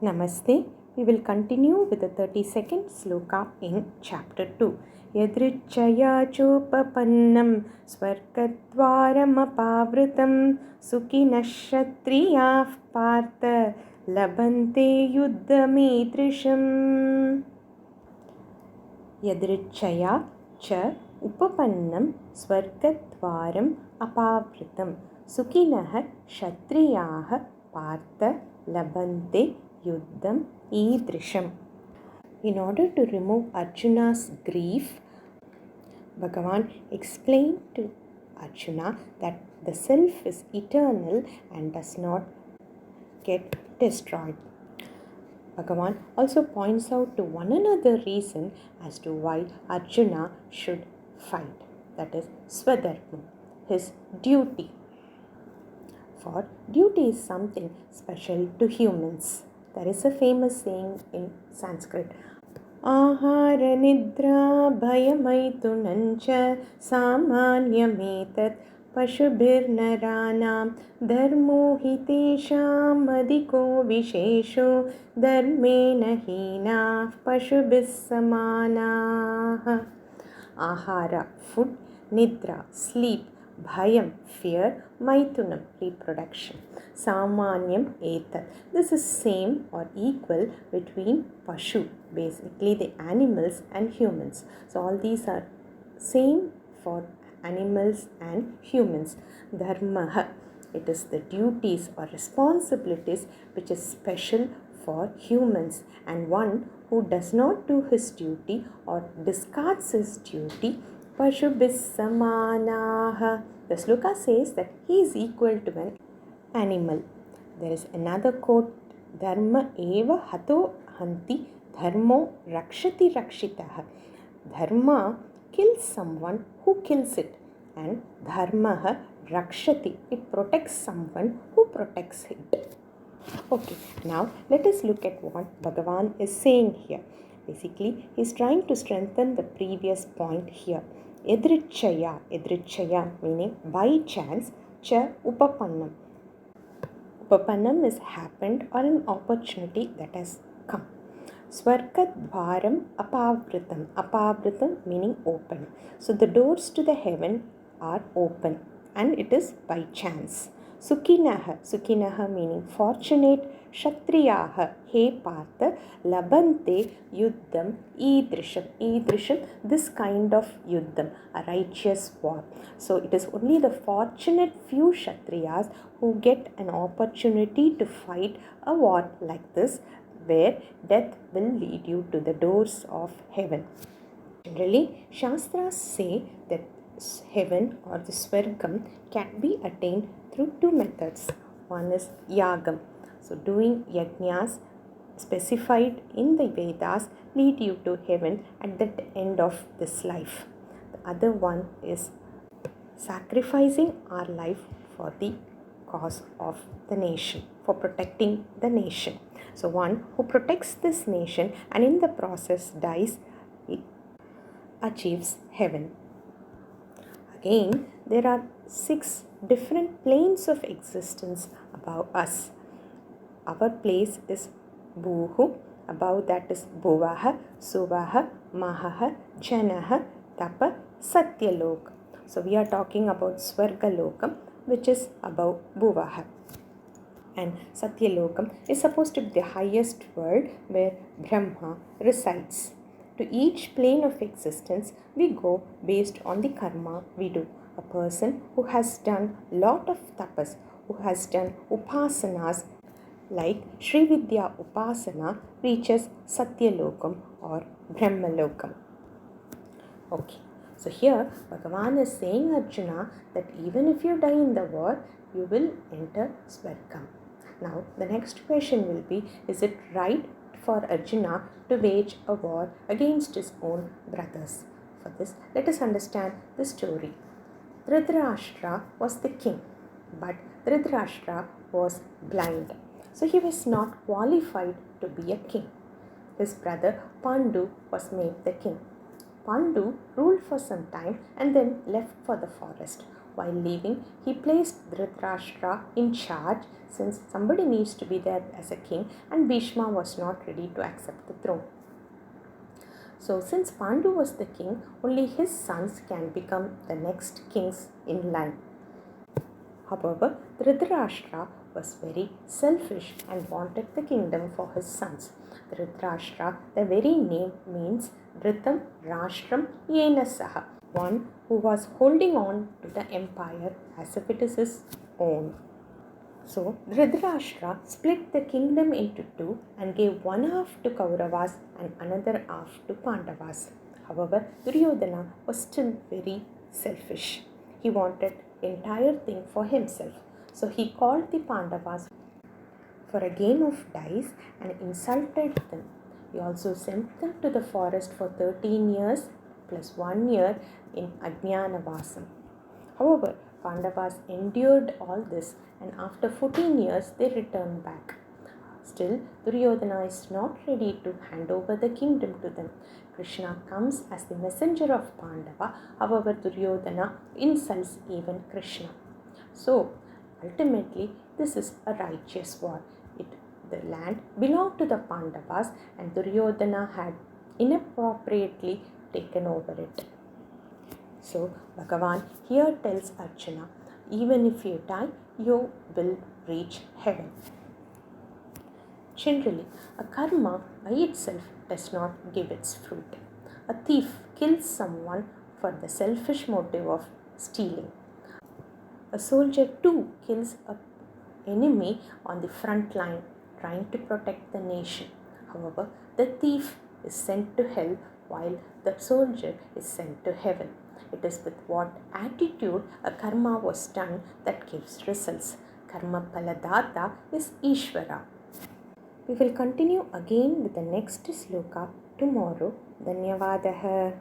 Namaste. We will continue with the 32nd Sloka in chapter 2. Yadṛcchayā copapannaṁ svarga-dvāram apāvṛtam sukhinaḥ kṣatriyāḥ pārtha labhante yuddham īdṛśam. Yadṛcchayā ca upapannam svarga-dvāram apāvṛtam sukhinaḥ kṣatriyāḥ pārtha labhante yuddham īdṛśam. In order to remove Arjuna's grief, Bhagavan explained to Arjuna that the self is eternal and does not get destroyed. Bhagavan also points out to one another reason as to why Arjuna should fight, that is svarga-dvāram, his duty. For duty is something special to humans. There is a famous saying in Sanskrit, Ahara nidra bhayamaithunancha samanyametat pashubhirnaranam dharmo hitesham adhiko vishesho dharmena hina pashubhis samanah. Ahara, food, nidra, sleep, bhayam, fear, maithunam, reproduction, samanyam, etat. This is same or equal between pashu, basically the animals, and humans. So all these are same for animals and humans. Dharmaha, it is the duties or responsibilities which is special for humans, and one who does not do his duty or discards his duty, pashubhis samanah. The sloka says that he is equal to an animal. There is another quote, dharma eva hato hanti dharmo rakshati rakshitah. Dharma kills someone who kills it, and dharma rakshati, it protects someone who protects it. Okay, now let us look at what Bhagavan is saying here. Basically, he is trying to strengthen the previous point here. Yadṛcchayā meaning by chance, ca upapannam. Upapannam is happened or an opportunity that has come. Svarga-dvāram apāvṛtam. Apāvṛtam meaning open. So the doors to the heaven are open and it is by chance. Sukhinaḥ meaning fortunate. Kṣatriyāḥ, he pārtha, labhante yuddham īdṛśam, this kind of yuddham, a righteous war. So it is only the fortunate few Kṣatriyas who get an opportunity to fight a war like this, where death will lead you to the doors of heaven. Generally, Shastras say that heaven or the svargam can be attained through two methods. One is yagam. So doing yajnas specified in the Vedas lead you to heaven at the end of this life. The other one is sacrificing our life for the cause of the nation, for protecting the nation. So one who protects this nation and in the process dies, he achieves heaven. Again, there are 6 different planes of existence above us. Our place is Bhuhu, above that is Bhuvaha, Suvaha, Mahaha, Janaha, Tapa, Satyaloka. So we are talking about Svargalokam, which is above Bhuvaha. And Satyalokam is supposed to be the highest world where Brahma resides. To each plane of existence, we go based on the karma we do. A person who has done lot of tapas, who has done upasanas, like Sri Vidya Upasana, reaches Satyalokam or Brahmalokam. Okay, so here Bhagavan is saying Arjuna that even if you die in the war, you will enter Svargam. Now the next question will be, is it right for Arjuna to wage a war against his own brothers? For this, let us understand the story. Dhritarashtra was the king, but Dhritarashtra was blind. So he was not qualified to be a king. His brother Pandu was made the king. Pandu ruled for some time and then left for the forest. While leaving, he placed Dhritarashtra in charge since somebody needs to be there as a king and Bhishma was not ready to accept the throne. So since Pandu was the king, only his sons can become the next kings in line. However, Dhritarashtra was very selfish and wanted the kingdom for his sons. Dhritarashtra, the very name means Dhritam Rashtram Yena Saha, one who was holding on to the empire as if it is his own. So Dhritarashtra split the kingdom into two and gave one half to Kauravas and another half to Pandavas. However, Duryodhana was still very selfish. He wanted the entire thing for himself. So he called the Pandavas for a game of dice and insulted them. He also sent them to the forest for 13 years plus 1 year in Ajnanavasam. However, Pandavas endured all this and after 14 years they returned back. Still, Duryodhana is not ready to hand over the kingdom to them. Krishna comes as the messenger of Pandava, however Duryodhana insults even Krishna. So, ultimately, this is a righteous war. The land belonged to the Pandavas and Duryodhana had inappropriately taken over it. So, Bhagavan here tells Arjuna, even if you die, you will reach heaven. Generally, a karma by itself does not give its fruit. A thief kills someone for the selfish motive of stealing. A soldier too kills an enemy on the front line trying to protect the nation. However, the thief is sent to hell while the soldier is sent to heaven. It is with what attitude a karma was done that gives results. Karma paladata is Ishvara. We will continue again with the next sloka tomorrow. Dhanyavadaha.